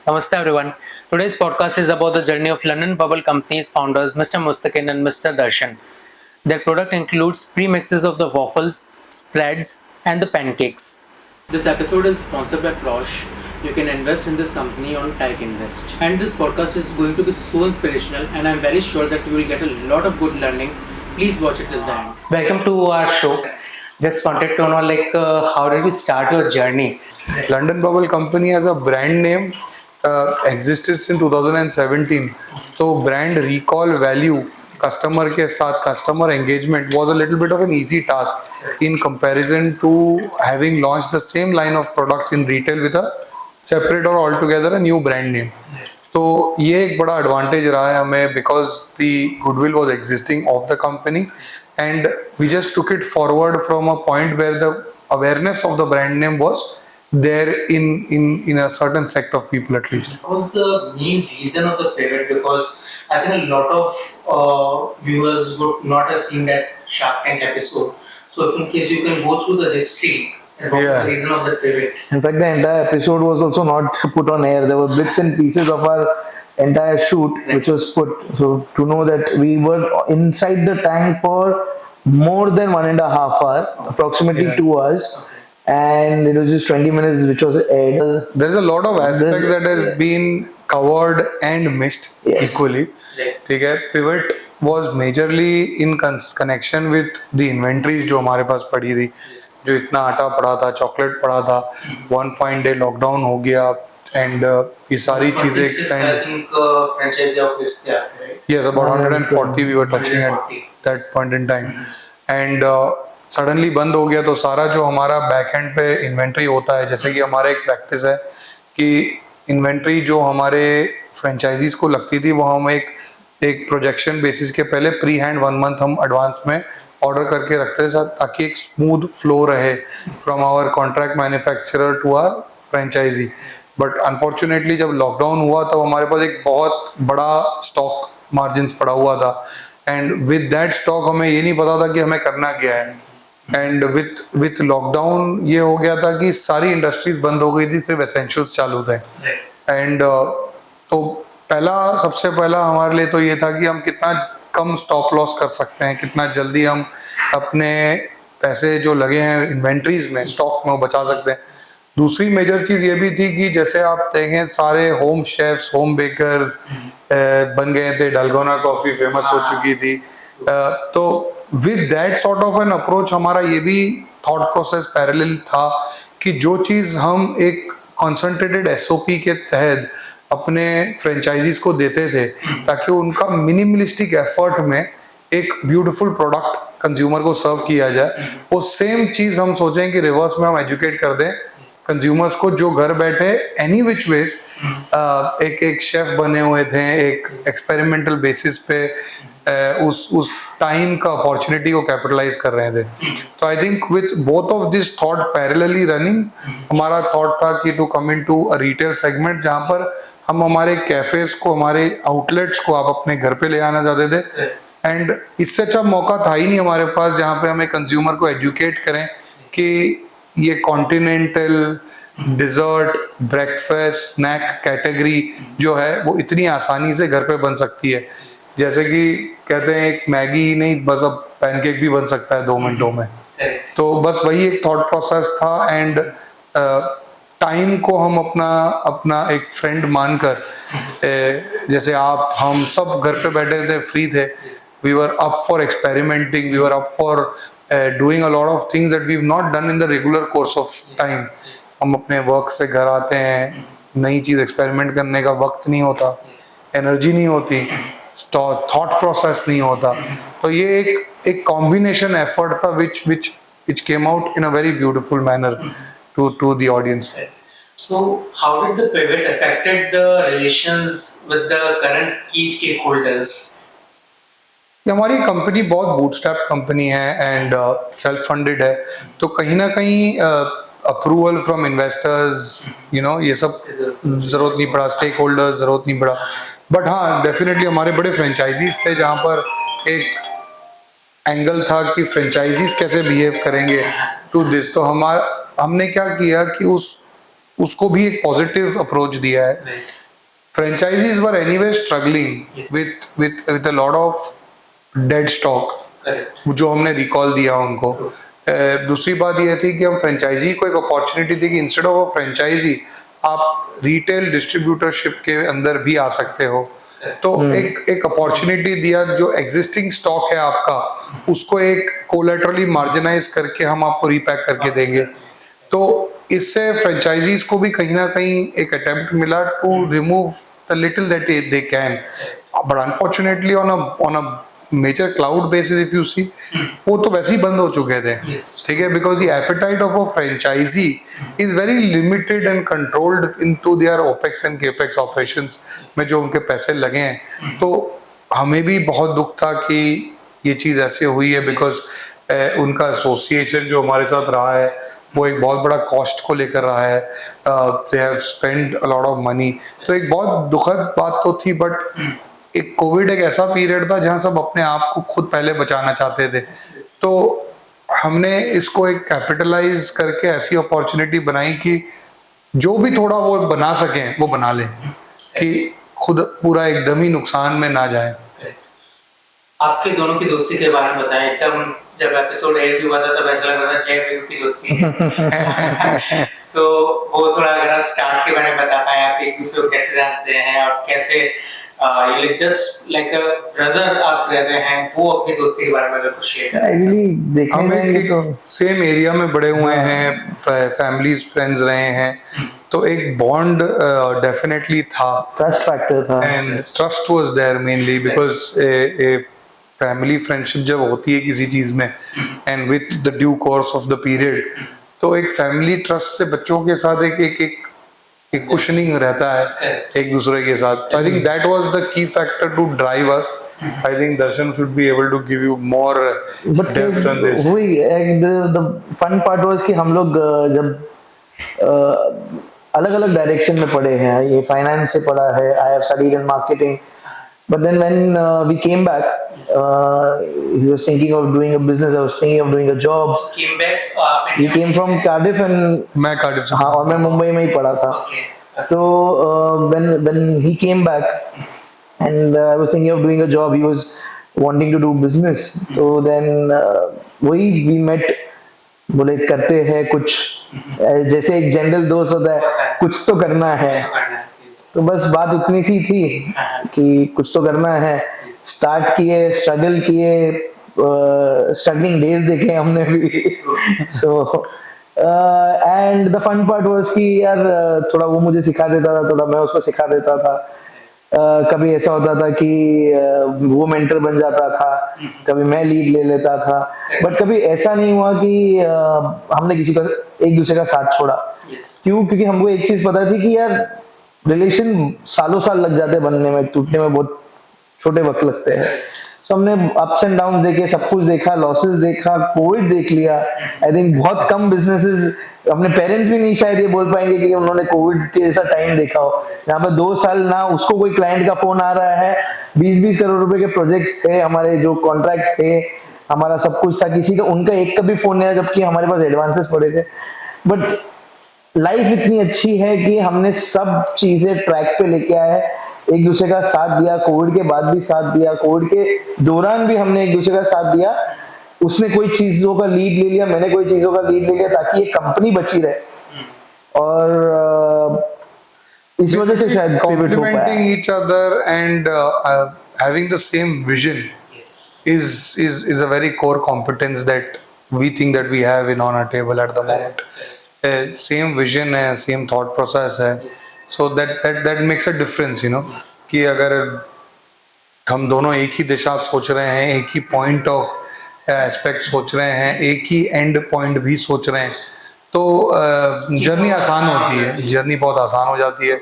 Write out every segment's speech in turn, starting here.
Namaste everyone. Today's podcast is about the journey of London bubble company's founders Mr. Mustakeen and Mr. Darshan. Their product includes pre-mixes of the waffles, spreads, and the pancakes. This episode is sponsored by Plosh. You can invest in this company on Tech Invest. And this podcast is going to be so inspirational, and I'm very sure that you will get a lot of good learning. Please watch it till the end. Welcome to our show. Just wanted to know, how did we start your journey? London Bubble Company as a brand name existed since 2017. So brand recall value, customer के साथ customer engagement was a little bit of an easy task in comparison to having launched the same line of products in retail with a separate or altogether a new brand name. तो ये एक बड़ा advantage रहा है हमें because the goodwill was existing of the company and we just took it forward from a point where the awareness of the brand name was there in a certain sect of people at least. What was the main reason of the pivot? Because I think a lot of viewers would not have seen that Shark Tank episode. So if in case you can go through the history and what was the reason of the pivot. In fact, the entire episode was also not put on air. There were bits and pieces of our entire shoot which was put. So to know that we were inside the tank for more than 1.5 hours, approximately 2 hours. And it was just 20 minutes which was aired. There's a lot of aspects that has been covered and missed equally. ठीक है, pivot was majorly in connection with the inventories जो हमारे पास पड़ी थी, जो इतना आटा पड़ा था, चॉकलेट पड़ा था, one fine day lockdown हो गया and ये सारी चीजें extend. I think franchise outlets थे, right? Yes, about 140 we were touching at that point in time. And suddenly बंद हो गया तो सारा जो हमारा बैक एंड पे इन्वेंट्री होता है, जैसे कि हमारा एक प्रैक्टिस है कि इन्वेंट्री जो हमारे फ्रेंचाइजीज को लगती थी वो हम एक प्रोजेक्शन बेसिस के पहले प्री हैंड 1 मंथ हम एडवांस में ऑर्डर करके रखते थे ताकि एक स्मूथ फ्लो रहे from our contract manufacturer to our franchisee. But unfortunately जब लॉकडाउन हुआ तब हमारे पास एक बहुत बड़ा स्टॉक मार्जिन्स पड़ा हुआ था एंड विद दैट स्टॉक हमें ये नहीं पता था कि हमें करना क्या है. एंड विथ लॉकडाउन ये हो गया था कि सारी इंडस्ट्रीज बंद हो गई थी, सिर्फ एसेंशियल्स चालू थे. एंड तो सबसे पहला हमारे लिए तो ये था कि हम कितना कम स्टॉप लॉस कर सकते हैं, कितना जल्दी हम अपने पैसे जो लगे हैं इन्वेंट्रीज में, स्टॉक में, वो बचा सकते हैं. दूसरी मेजर चीज ये भी थी कि जैसे आप देखें सारे होम शेफ्स, होम बेकर्स बन गए थे, डालगोना कॉफी फेमस हो चुकी थी. तो with that sort of an approach हमारा ये भी थॉट प्रोसेस पैरेलल था कि जो चीज़ हम एक कॉन्सेंट्रेटेड एसओपी के तहत अपने फ्रेंचाइजीज को देते थे ताकि उनका मिनिमलिस्टिक एफर्ट में एक ब्यूटीफुल प्रोडक्ट कंज्यूमर को सर्व किया जाए, वो सेम चीज़ हम सोचें कि रिवर्स में हम एजुकेट कर दें कंज्यूमर्स को जो घर बैठे एनी विच वेज एक शेफ बने हुए थे, एक एक्सपेरिमेंटल बेसिस पे उस टाइम का अपॉर्चुनिटी को कैपिटलाइज कर रहे थे. तो I think with both of this thought parallelly running हमारा थॉट था कि to come into a retail segment जहाँ पर हम हमारे कैफेज को, हमारे आउटलेट्स को आप अपने घर पे ले आना चाहते थे. एंड इससे अच्छा मौका था ही नहीं हमारे पास जहाँ पे हमें कंज्यूमर को एजुकेट करें कि ये continental dessert, breakfast, snack category जो है वो इतनी आसानी से घर पे बन सकती है. जैसे कि कहते हैं एक मैगी ही नहीं, बस अब पैनकेक भी बन सकता है 2 मिनटों में. तो बस वही एक थॉट प्रोसेस था एंड टाइम को हम अपना एक फ्रेंड मानकर, जैसे आप हम सब घर पे बैठे थे, फ्री थे, we were up for experimenting, we were up for doing a lot of things that we have not done in the regular course of time. हम अपने वर्क से घर आते हैं, नई चीज एक्सपेरिमेंट करने का वक्त नहीं होता, एनर्जी नहीं होती, थॉट प्रोसेस नहीं होता. तो ये एक कॉम्बिनेशन एफर्ट था which came out in a very beautiful manner to the audience. So how did the pivot affected the relations with the current key stakeholders? हमारी कंपनी बहुत बूटस्ट्रैप कंपनी है and self funded है, तो कहीं ना कहीं approval from investors, ये सब जरूरत नहीं पड़ा, स्टेक होल्डर्स जरूरत नहीं पड़ा. बट हाँ, डेफिनेटली हमारे बड़े फ्रेंचाइजीज थे जहाँ पर एक एंगल था कि फ्रेंचाइजीज कैसे बिहेव करेंगे टू दिस. तो हमने क्या किया कि उसको भी एक पॉजिटिव अप्रोच दिया है। Franchises were anyway struggling with a lot of dead stock, जो हमने रिकॉल दिया उनको। दूसरी बात यह थी कि हम फ्रेंचाइजी को एक अपॉर्चुनिटी दी कि इंस्टेड ऑफ अ फ्रेंचाइजी आप रिटेल डिस्ट्रीब्यूटरशिप के अंदर भी आ सकते हो। तो एक अपॉर्चुनिटी दिया, जो एग्जिस्टिंग स्टॉक है आपका उसको एक कोलेटरली मार्जिनाइज करके हम आपको रीपैक करके देंगे। तो इससे फ्रेंचाइजीज को भी कहीं ना कहीं एक अटेम्प्ट मिला to remove the little that they can, but unfortunately on a major cloud basis if you see, वो तो वैसे ही बंद हो चुके थे। ठीक है, because the appetite of a franchisee is very limited and controlled into their opex and capex operations में जो उनके पैसे लगे हैं। तो हमें भी बहुत दुख था कि ये चीज ऐसे हुई है, बिकॉज उनका एसोसिएशन जो हमारे साथ रहा है वो एक बहुत बड़ा कॉस्ट को लेकर रहा है। They have spend a lot of money. तो एक बहुत दुखद बात तो थी, बट एक कोविड एक ऐसा पीरियड था जहां सब अपने आप को खुद पहले बचाना चाहते थे। तो हमने इसको एक कैपिटलाइज करके ऐसी अपॉर्चुनिटी बनाई कि जो भी थोड़ा वो बना सकें वो बना लें, कि खुद पूरा एकदम ही नुकसान में ना जाए। आपके दोनों की दोस्ती के बारे में बताएं। एकदम जब एपिसोड एयर भी हुआ था तब ऐसा लग रहा था जय वीरू की दोस्ती है। सो वो थोड़ा अगर आप स्टार्ट के बारे में बता पाए, आप एक दूसरे को कैसे जानते हैं और कैसे ये जस्ट लाइक अ ब्रदर आप रह रहे हैं, वो अपनी दोस्ती के बारे में अगर कुछ शेयर एक्चुअली देखने हम जाएंगे तो सेम एरिया में बड़े हुए हैं, फैमिलीज फ्रेंड्स रहे हैं, तो एक बॉन्ड डेफिनेटली था, ट्रस्ट फैक्टर था। And trust was there mainly because a family friendship जब होती है किसी चीज में and with the due course of the period, तो एक फैमिली ट्रस्ट से बच्चों के साथ एक कुशनिंग रहता है एक दूसरे के साथ। I think that was the key factor to drive us. I think Darshan should be able to give you more depth on this. वही the fun part was कि हम लोग जब अलग अलग डायरेक्शन में पढ़े हैं, ये फाइनेंस से पढ़ा है, I have studied in marketing, but then when we came back, he was thinking of doing a business, I was thinking of doing a job. came back He came from Cardiff and मैं Cardiff से, हाँ, और मैं मुंबई में ही पढ़ा था। तो when he came back and I was thinking of doing a job, he was wanting to do business. So then वही we met, बोले करते हैं कुछ, जैसे एक जनरल दोस्त होता है, कुछ तो करना है। तो बस बात उतनी सी थी कि कुछ तो करना है। स्टार्ट किए, स्ट्रगल किए, स्ट्रगलिंग डेज देखे हमने भी। So and the fun part was कि यार थोड़ा वो मुझे सिखा देता था, थोड़ा मैं उसको सिखा देता था। कभी ऐसा होता था कि वो मेंटर बन जाता था, कभी मैं लीड ले लेता था, बट कभी ऐसा नहीं हुआ कि हमने किसी का एक दूसरे का साथ छोड़ा। क्यों? क्योंकि हमको एक चीज पता थी कि यार रिलेशन सालों साल लग जाते हैं बनने में, टूटने में बहुत छोटे वक्त लगते हैं। तो हमने अप्स एंड डाउन देखे, सब कुछ देखा, लॉसेस देखा, कोविड देख लिया। आई थिंक बहुत कम बिजनेसेस, अपने पेरेंट्स भी नहीं शायद ये बोल पाएंगे कि उन्होंने कोविड के जैसा टाइम देखा हो। यहाँ पर 2 साल ना उसको कोई क्लाइंट का फोन आ रहा है, 20-20 करोड़ रुपए के प्रोजेक्ट्स थे हमारे, जो कॉन्ट्रैक्ट्स थे, हमारा सब कुछ था, किसी का उनका एक का भी फोन नहीं आया, जबकि हमारे पास एडवांसेस पड़े थे। बट लाइफ इतनी अच्छी है कि हमने सब चीजें ट्रैक पे लेके आए, एक दूसरे का साथ दिया, कोविड के बाद भी साथ दिया, कोविड के दौरान भी हमने एक दूसरे का साथ दिया। उसने कोई चीजों का लीड ले लिया, मैंने कोई चीजों का लीड ले लिया, ताकि ये कंपनी बची रहे। और इस वजह से शायद complementing each other and having the same vision is a very core competence that we think that we have in on our table at the moment. Same vision है, same thought process है, so that makes a difference, you know, कि अगर हम दोनों एक ही दिशा सोच रहे हैं, एक ही पॉइंट ऑफ एस्पेक्ट सोच रहे हैं, एक ही एंड पॉइंट भी सोच रहे हैं, तो जर्नी आसान होती है, जर्नी बहुत आसान हो जाती है।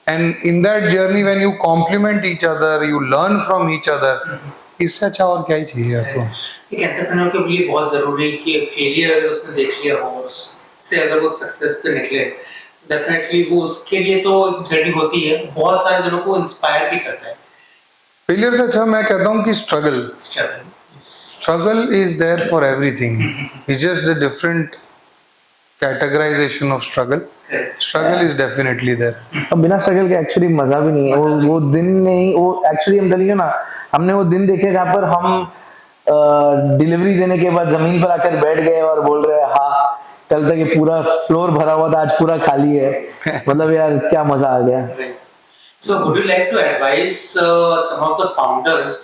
And in that journey when you complement each other, you learn from each other, इससे अच्छा और क्या ही चाहिए आपको। एक एंटरप्रेन्योर के लिए बहुत जरूरी है कि फेलियर अगर उसने देख लिया हो, उससे अगर वो सक्सेस पे निकले, डेफिनेटली वो उसके लिए तो जर्नी होती है, बहुत सारे जनों को इंस्पायर भी करता है। फेलियर से अच्छा मैं कहता हूँ कि struggle is there for everything, it's just the different categorization of struggle. Struggle is definitely there. अब बिना स्ट्रगल के एक्चुअली मजा भी नहीं है, वो दिन नहीं, वो एक्चुअली हम देखिए ना, हमने वो दिन देखे जहाँ पर हम डिलीवरी देने के बाद जमीन पर आकर बैठ गए और बोल रहे हैं हाँ कल तक ये पूरा फ्लोर भरा हुआ था आज पूरा खाली है, मतलब यार क्या मजा आ गया. So would you like to advise some of the founders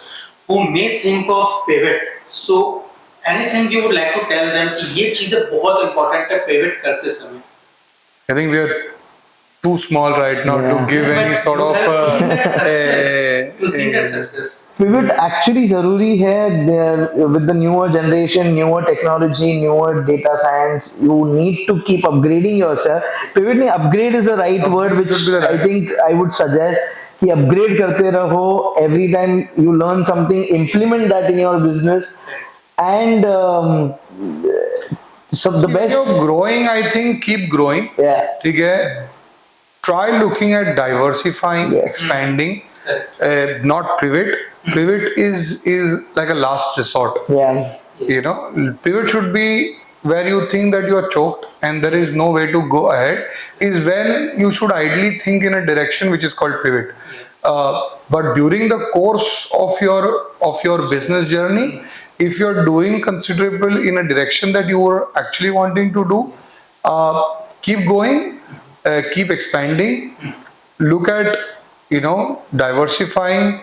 who may think of pivot? So anything you would like to tell them कि ये चीजें बहुत important है pivot करते समय. I think we are too small right now to give any sort of success. Pivot actually जरूरी है. With the newer generation, newer technology, newer data science, you need to keep upgrading yourself. Pivot नहीं, upgrade is the right word, which I think I would suggest कि upgrade करते रहो. Every time you learn something, implement that in your business, and so the best. If you're growing, I think keep growing. Yes. ठीक है. Try looking at diversifying, Yes. expanding, not pivot. Pivot is like a last resort. Yeah. You know, pivot should be where you think that you are choked and there is no way to go ahead. Is when you should ideally think in a direction which is called pivot. But during the course of your business journey, if you're doing considerable in a direction that you were actually wanting to do, keep going, keep expanding, look at diversifying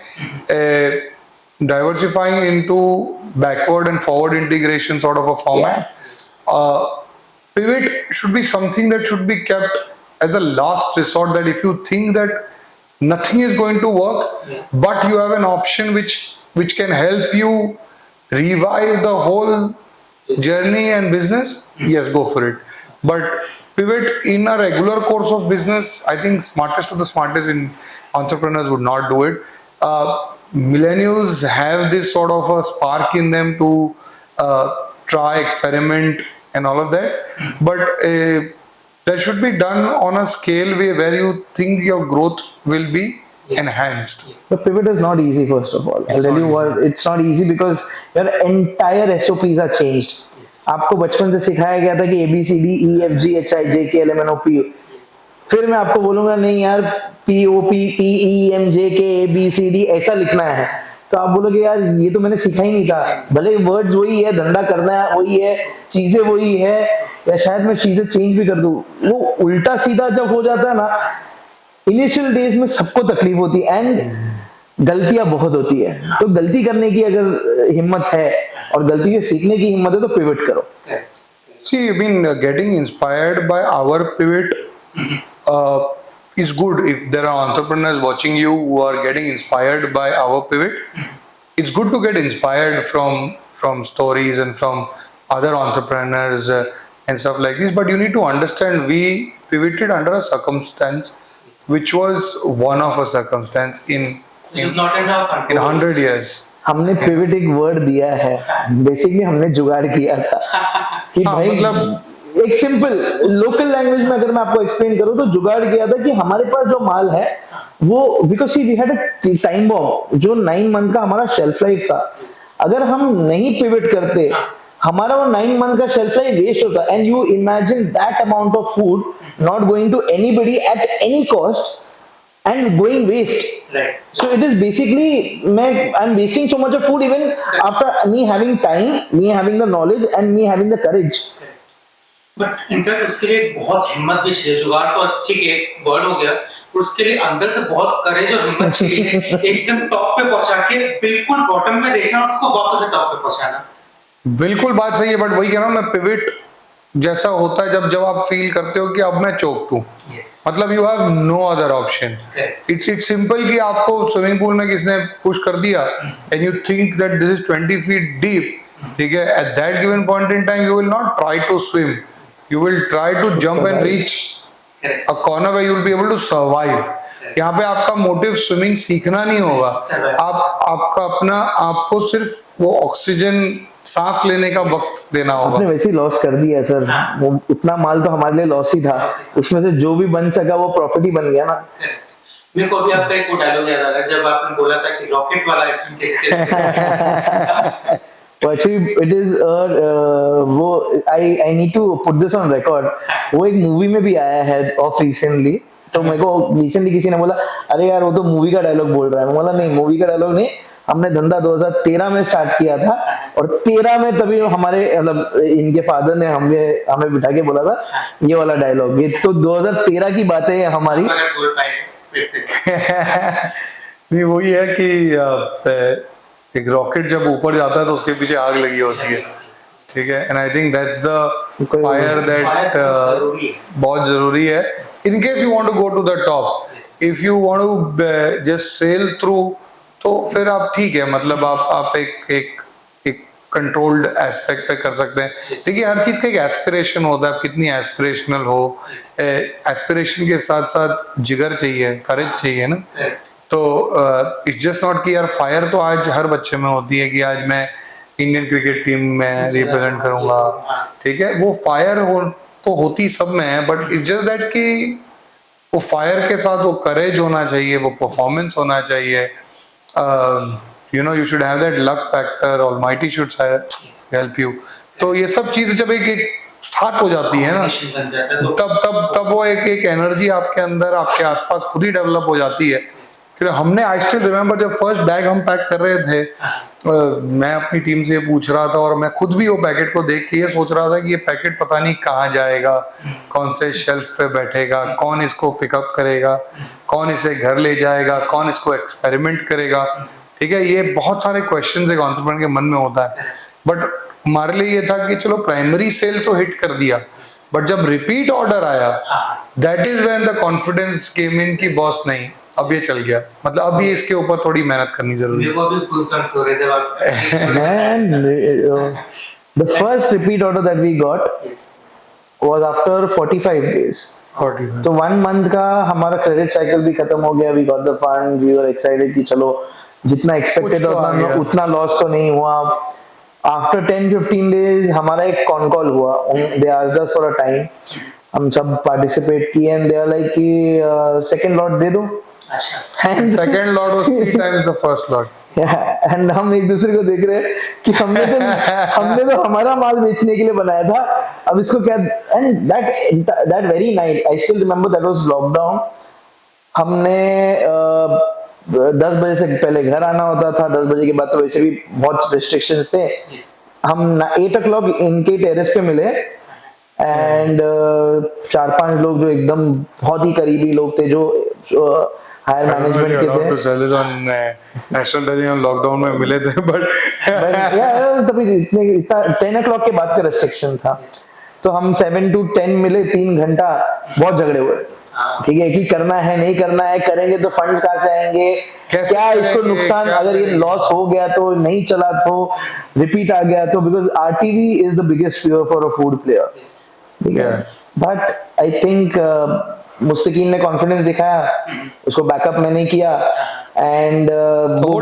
into backward and forward integration sort of a format. Pivot should be something that should be kept as a last resort, that if you think that nothing is going to work, but you have an option which can help you revive the whole journey and business, yes, go for it. But pivot in a regular course of business, I think smartest of the smartest in entrepreneurs would not do it. Millennials have this sort of a spark in them to try, experiment and all of that, but that should be done on a scale where you think your growth will be enhanced. The pivot is not easy, first of all. I'll tell you what, it's not easy because your entire SOPs are changed. आपको बचपन से सिखाया गया था कि ABCD EFG HI JK LM NO P. फिर मैं आपको बोलूंगा नहीं यार POP PEMJK ABCD ऐसा लिखना है, तो आप बोलोगे यार ये तो मैंने सीखा ही नहीं था. भले वर्ड्स वही है, धंधा करना है वही है, चीजें वही है, या शायद मैं चीजें चेंज भी कर दूं. वो उल्टा सीधा जब हो जाता है ना, इनिशियल डेज में सबको तकलीफ होती है एंड गलतियां बहुत होती है. तो गलती करने की अगर हिम्मत है और गलती से सीखने की हिम्मत है तो पिवट करो. See, I mean, getting inspired by our pivot is good. If there are entrepreneurs watching you who are getting inspired by our pivot, it's good to get inspired from stories and from other entrepreneurs and stuff like this. But you need to understand, we pivoted under a circumstance which was one of a circumstance in not in our control. in 100 years. हमने pivot एक word दिया है, basically हमने जुगाड़ किया था कि भाई मतलब एक सिंपल लोकल लैंग्वेज में अगर मैं आपको एक्सप्लेन करूं तो जुगाड़ किया था कि हमारे पास जो माल है वो, because see we had a time bomb जो 9 मंथ का हमारा शेल्फ लाइफ था. अगर हम नहीं पिवट करते हमारा वो 9 मंथ का शेल्फ लाइफ वेस्ट होता. And you imagine that amount of food not going to anybody at any cost and going waste. Right. So it is basically I'm wasting so much of food even after me having time, me having the knowledge and me having the courage. But in fact उसके लिए बहुत हिम्मत भी चाहिए. जुगाड़ तो ठीक है एक वर्ड हो गया, पर उसके लिए अंदर से बहुत करेज और हिम्मत चाहिए. एकदम टॉप पे पहुंचा के बिल्कुल बॉटम पे देखना और उसको वापस से टॉप पे पहुंचाना. बिल्कुल बात सही है, बट वही कह रहा हूँ मैं, पिवट जैसा होता है जब आप फील करते हो कि अब मैं चोक्ड हूँ, मतलब you have no other option. It's simple कि आपको स्विमिंग पूल में किसने पुश कर दिया and you think that this is 20 feet deep, ठीक है, at that given point in time you will not try to swim, you will try to jump and reach a corner where you will be able to survive. यहाँ पे आपका motive swimming सीखना नहीं होगा, आपका अपना आपको सिर्फ वो ऑक्सीजन सांस लेने का वक्त देना होगा. आपने वैसे ही लॉस कर दिया सर. वो उतना माल तो हमारे लिए लॉस ही था, उसमें से जो भी बन सका वो प्रॉफिट ही बन गया ना. मेरे को अभी आपका एक डायलॉग याद आ रहा है जब आपने बोला था कि रॉकेट वाला कैसे एक्चुअली इट इज वो I need to put this on record. वो एक मूवी में भी आया है ऑफ रिसेंटली. तो मेरे को रिसेंटली किसी ने बोला अरे यार वो तो मूवी का डायलॉग बोल रहा है. मैं बोला नहीं, मूवी का डायलॉग नहीं, हमने धंधा 2013 में स्टार्ट किया था और 13 में तभी हमारे मतलब इनके फादर ने हमें बिठा के बोला था ये वाला डायलॉग. ये तो 2013 की बात है हमारी. नहीं वही है कि एक रॉकेट जब ऊपर जाता है तो उसके पीछे आग लगी होती है. ठीक है. And I think that's the fire that बहुत जरूरी है. In case you want to go to the top, if you want to just sail through, तो फिर आप ठीक है, मतलब आप एक एक एक कंट्रोल्ड एस्पेक्ट पे कर सकते हैं. देखिए हर चीज का एक एस्पिरेशन होता है. आप कितनी एस्पिरेशनल हो, एस्पिरेशन के साथ साथ जिगर चाहिए, करेज चाहिए ना. तो इट्स जस्ट नॉट कि यार फायर तो आज हर बच्चे में होती है कि आज मैं इंडियन क्रिकेट टीम में रिप्रेजेंट करूंगा. ठीक है, वो फायर तो होती सब में है, बट इट्स जस्ट दैट कि वो फायर के साथ वो करेज होना चाहिए, वो परफॉर्मेंस होना चाहिए. You should have that luck factor. Almighty should help you. तो ये सब चीजें जब एक साथ हो जाती है ना, तब वो एक एनर्जी आपके अंदर, आपके आसपास खुद ही डेवलप हो जाती है. फिर हमने आई स्टिल रिमेम्बर जब फर्स्ट बैग हम पैक कर रहे थे, मैं अपनी टीम से ये पूछ रहा था और मैं खुद भी वो पैकेट को देख के ये सोच रहा था कि ये पैकेट पता नहीं कहाँ जाएगा, कौन से शेल्फ पे बैठेगा, कौन इसको पिकअप करेगा, कौन इसे घर ले जाएगा, कौन इसको एक्सपेरिमेंट करेगा. ठीक है, ये बहुत सारे क्वेश्चंस एक एंटरप्रेन्योर के मन में होता है. बट हमारे लिए ये था कि चलो प्राइमरी सेल तो हिट कर दिया, बट जब रिपीट ऑर्डर आया, that is when the confidence came in कि बॉस नहीं, अब ये चल गया, मतलब अभी इसके ऊपर थोड़ी मेहनत करनी जरूरी है. The first repeat order that we got was after 45 days. 45. तो 1 month का हमारा क्रेडिट साइकिल भी खत्म हो गया. We got the fund, we were excited कि चलो जितना एक्सपेक्टेड उतना लॉस तो नहीं हुआ. आफ्टर 10-15 days हमारा एक कॉन कॉल हुआ. They asked us for a time. हम सब पार्टिसिपेट किए एंड दे आर लाइक कि सेकंड लॉट दे दो. And second lot was 3 times the first lot. And हम एक दूसरे को देख रहे हैं कि हमने तो हमारा माल बेचने के लिए बनाया था, अब इसको क्या. And that very night I still remember, that was lockdown. हमने 10 बजे से पहले घर आना होता था. 10 बजे के बाद तो वैसे भी बहुत रिस्ट्रिक्शंस थे. हम 8 o'clock इनके टेरेस पे मिले एंड 4-5 लोग जो एकदम बहुत ही करीबी लोग थे, जो हायर मैनेजमेंट के थे. नेशनल टेलीविजन लॉकडाउन में मिले थे, बट तभी इतना 10 o'clock के बाद का रेस्ट्रिक्शन था. तो हम 7 to 10 मिले, 3 घंटा बहुत झगड़े हुए. ठीक है कि करना है नहीं करना है, करेंगे तो फंड्स कहाँ से आएंगे, क्या इसको नुकसान, अगर ये लॉस हो गया तो, नहीं चला तो, रिपीट आ गया तो. Because RTV is the biggest fear for a food player. ठीक है, बट आई थिंक मुस्तकीन ने कॉन्फिडेंस दिखाया, उसको बैकअप मैंने किया एंड वो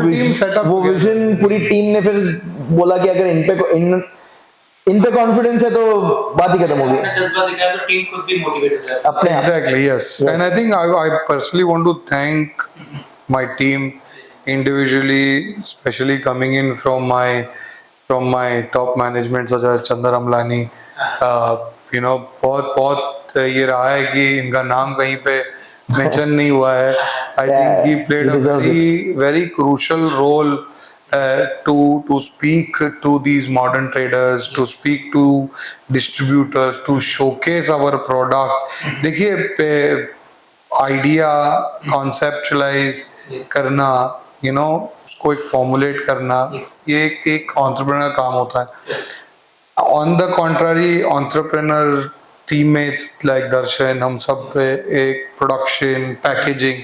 विजन पूरी टीम ने फिर बोला कि अगर इन पे कॉन्फिडेंस है तो बात ही खत्म हो गई. जज्बा दिखाया तो टीम खुद भी मोटिवेट हो जाती है. Exactly, yes. And I think I personally want to thank my team individually, especially coming in from my top management such as Chandar Amlani. बहुत ये रहा है कि इनका नाम कहीं पे मेंशन नहीं हुआ है. I think he played a very crucial role to speak to these modern traders, to speak to distributors, to showcase our product. देखिए आइडिया कॉन्सेप्चुअलाइज करना, उसको एक फॉर्मुलेट करना, ये एक एंटरप्रेन्योर का काम होता है. On the contrary entrepreneur teammates like Darshan, हम सब एक प्रोडक्शन, पैकेजिंग,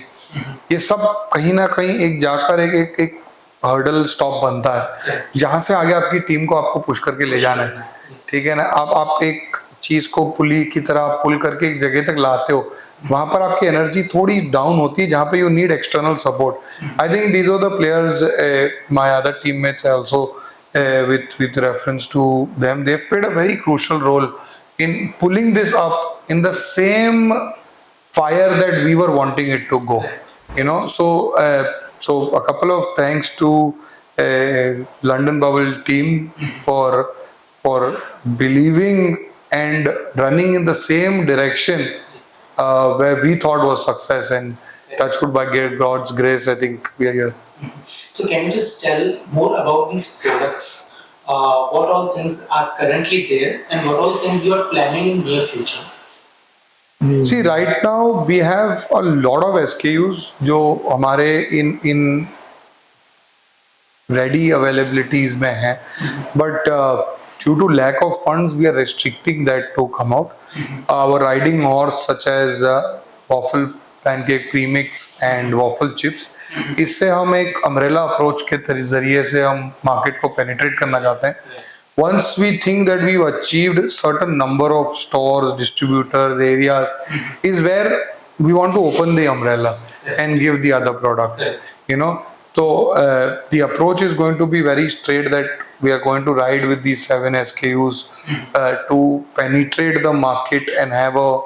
ये सब कहीं ना कहीं एक जाकर एक हर्डल स्टॉप बनता है जहां से आगे आपकी टीम को आपको पुश करके ले जाना है. ठीक है ना, आप एक चीज को पुली की तरह पुल करके एक जगह तक लाते हो, वहां पर आपकी एनर्जी थोड़ी डाउन होती है जहां पे you need external support. I think these are the players, my other teammates also, with reference to them, they've played a very crucial role in pulling this up in the same fire that we were wanting it to go. So a couple of thanks to London Bubble team for believing and running in the same direction where we thought was success, and touchwood by God's grace, I think we are here. So can you just tell more about these products? What all things are currently there and what all things you are planning in near future? See, right now we have a lot of SKUs जो हमारे in ready availabilities में है, but due to lack of funds we are restricting that to come out. Our riding horse such as waffle pancake premix and waffle chips, इससे हम एक umbrella approach के जरिए से हम मार्केट को पेनिट्रेट करना चाहते हैं. Once we think that we've achieved certain number of stores, distributors, areas, is where we want to open the umbrella and give the other products, you know. So the approach is going to be very straight, that we are going to ride with these 7 SKUs to penetrate the market and have a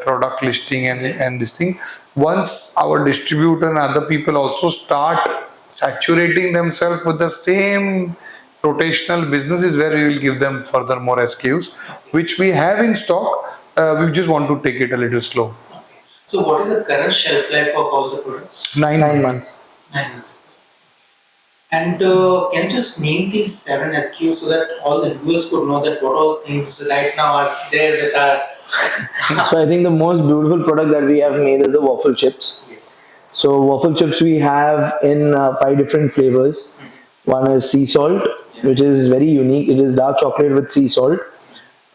product listing and this thing. Once our distributor and other people also start saturating themselves with the same rotational business, is where we will give them further more SKUs, which we have in stock. We just want to take it a little slow. Okay. So what is the current shelf life of all the products? 9 9 months. months. 9 months. And can you just name these 7 SKUs so that all the viewers could know that what all things right now are there that are... So I think the most beautiful product that we have made is the waffle chips. Yes. So waffle chips we have in 5 different flavors. One is sea salt, which is very unique. It is dark chocolate with sea salt.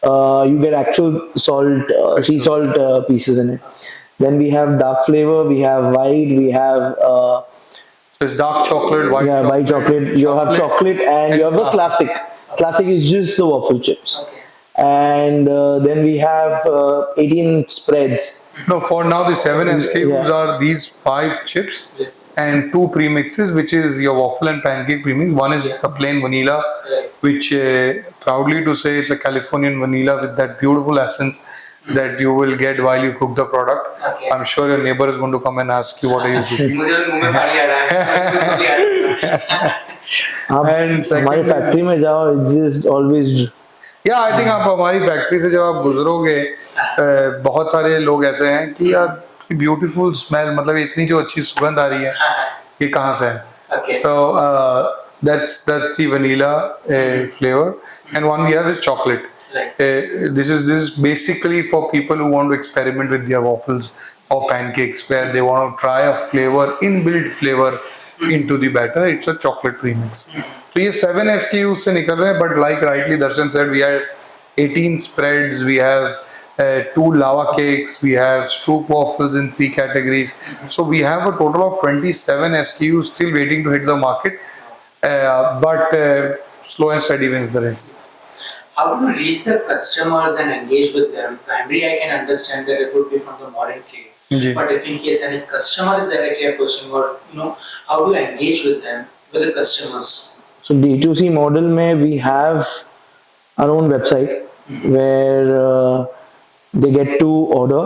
You get actual salt, sea salt pieces in it. Then we have dark flavor, we have white, we have There's dark chocolate, white yeah, chocolate. white chocolate. You have chocolate and you have the classic. Classic is just the waffle chips. Okay. And then we have 18 spreads. No, for now the 7 SKUs Yeah. are these 5 chips Yes. and 2 premixes, which is your waffle and pancake premix. One is the plain vanilla, Right. which proudly to say it's a Californian vanilla with that beautiful essence that you will get while you cook the product. Okay. I'm sure your neighbor is going to come and ask you what are you cooking. मुझे भी मुंह में पानी आ रहा है मुझको भी आ रहा है आप And second हमारी is- फैक्ट्री में जाओ, it's just always या आई थिंक आप हमारी फैक्ट्री से जब आप गुजरोगे, बहुत सारे लोग ऐसे हैं कि यार ब्यूटीफुल स्मेल, मतलब इतनी जो अच्छी सुगंध आ रही है, ये कहाँ से है. Okay. So that's the vanilla flavor, and one we have is chocolate. Right. This is basically for people who want to experiment with their waffles or pancakes, where they want to try a flavor, inbuilt flavor into the batter. It's a chocolate premix. So ये 7 SKUs से निकल रहे हैं, but like rightly Darshan said, we have 18 spreads, we have 2 lava cakes, we have stroop waffles in 3 categories. So we have a total of 27 SKUs still waiting to hit the market, but slow and steady wins the race. How do you reach the customers and engage with them? Primarily, I can understand that it would be from the modern trade. Ji. But if in case any customer is directly approaching, or how do you engage with them, with the customers? so D2C model में we have our own website where they get to order,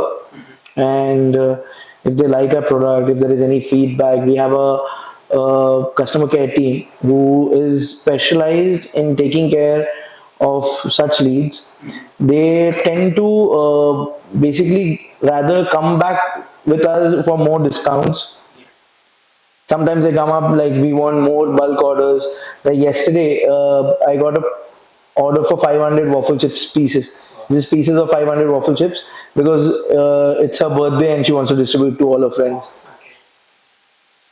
and if they like our product, if there is any feedback, we have a customer care team who is specialized in taking care of such leads. They tend to basically rather come back with us for more discounts. Sometimes they come up like, we want more bulk orders. Like yesterday, I got a order for 500 waffle chips pieces. Just pieces of 500 waffle chips because it's her birthday and she wants to distribute to all her friends.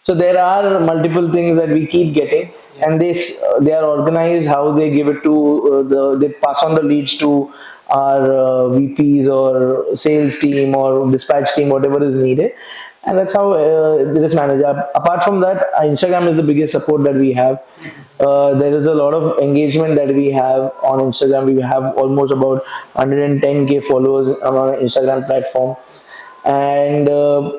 So there are multiple things that we keep getting, and they are organized how they give it to they pass on the leads to our VPs or sales team or dispatch team, whatever is needed, and that's how it is managed. Apart from that, Instagram is the biggest support that we have. There is a lot of engagement that we have on Instagram. We have almost about 110k followers on our Instagram platform, and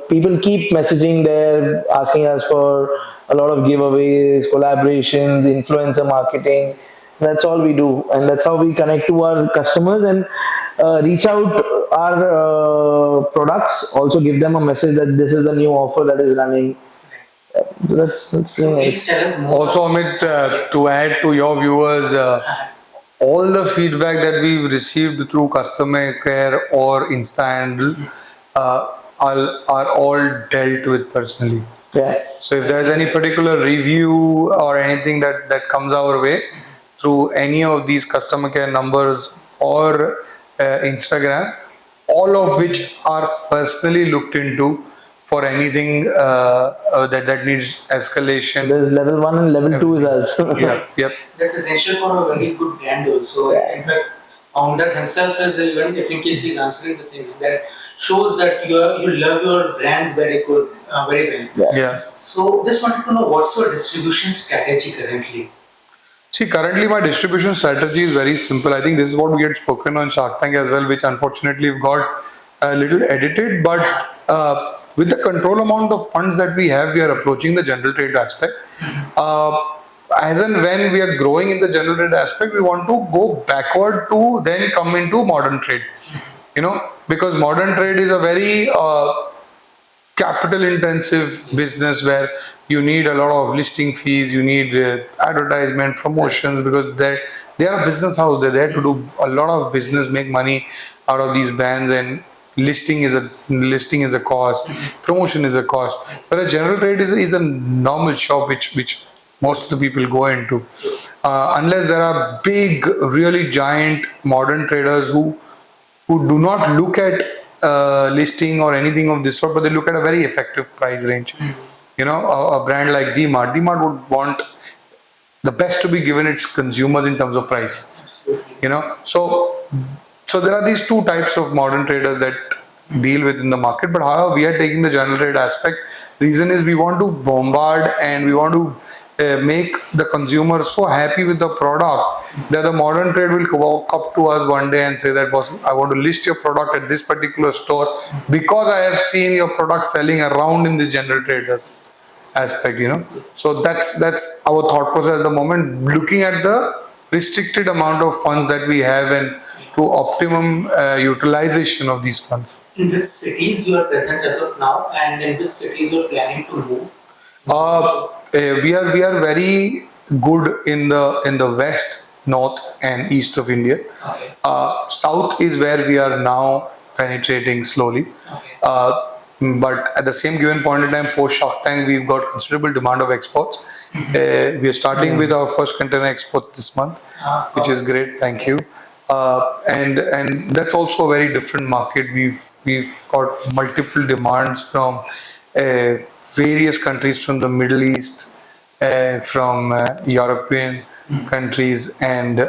people keep messaging there, asking us for a lot of giveaways, collaborations, influencer marketing. That's all we do, and that's how we connect to our customers and reach out our products. Also give them a message that this is the new offer that is running. So that's So very please nice. tell us more. Also, Amit, to add to your viewers, all the feedback that we've received through customer care or Insta handle are all dealt with personally. Yes. So if there's any particular review or anything that comes our way through any of these customer care numbers or Instagram, all of which are personally looked into for anything that needs escalation. There's level 1 and level 2 is us. Yep. That's essential for a very good brand also. In fact, founder himself is even if in case he's answering the things that shows that you love your brand very good, very well. Yeah. So just wanted to know what's your distribution strategy currently? See, currently my distribution strategy is very simple. I think this is what we had spoken on Shark Tank as well, which unfortunately we've got a little edited. But with the control amount of funds that we have, we are approaching the general trade aspect. As and when we are growing in the general trade aspect, we want to go backward to then come into modern trade. Because modern trade is a very capital intensive business where you need a lot of listing fees, you need advertisement, promotions, because they are a business house. They're there to do a lot of business, make money out of these brands, and listing is a cost, promotion is a cost. But a general trade is a normal shop which most of the people go into, unless there are big, really giant modern traders who do not look at listing or anything of this sort, but they look at a very effective price range. A brand like DMart would want the best to be given its consumers in terms of price. So there are these two types of modern traders that deal with in the market. But however, we are taking the general trade aspect. Reason is we want to bombard and we want to make the consumer so happy with the product that the modern trade will walk up to us one day and say that, boss, I want to list your product at this particular store because I have seen your product selling around in the general traders aspect. So that's our thought process at the moment, looking at the restricted amount of funds that we have and to optimum utilization of these funds. In which cities you are present as of now, and in which cities you are planning to move? We are very good in the west, north, and east of India. Okay. South is where we are now penetrating slowly. Okay. But at the same given point in time, post Shark Tank, we've got considerable demand of exports. We are starting with our first container exports this month, which is great. Thank you. And that's also a very different market. We've got multiple demands from various countries from the Middle East, from European countries, and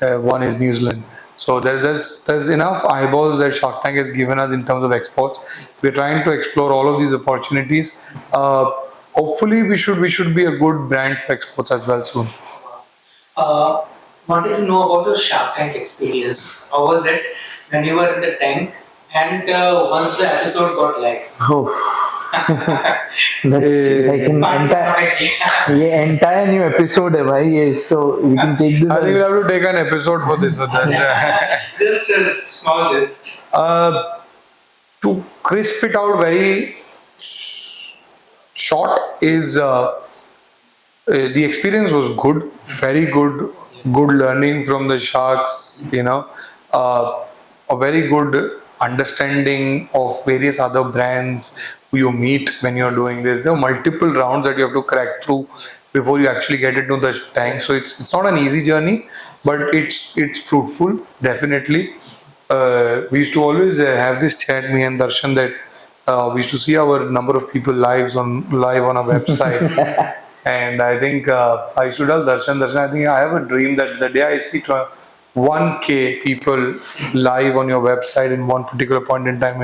one is New Zealand. So there's enough eyeballs that Shark Tank has given us in terms of exports. We're trying to explore all of these opportunities. Hopefully, we should be a good brand for exports as well soon. Wanted to know about your Shark Tank experience. How was it when you were in the tank and once the episode got live? Oh. That's like an entire new episode है भाई ये, so we can take this I think as, we'll have to take an episode for this. Just a small gist. To crisp it out very short is the experience was good, very good learning from the sharks, a very good understanding of various other brands who you meet when you're doing this. There are multiple rounds that you have to crack through before you actually get into the tank. So it's not an easy journey, but it's fruitful, definitely. We used to always have this chat, me and Darshan, that we used to see our number of people live on our website. And I think I used to tell Darshan, I think I have a dream that the day I see 1K people live on your website in one particular point in time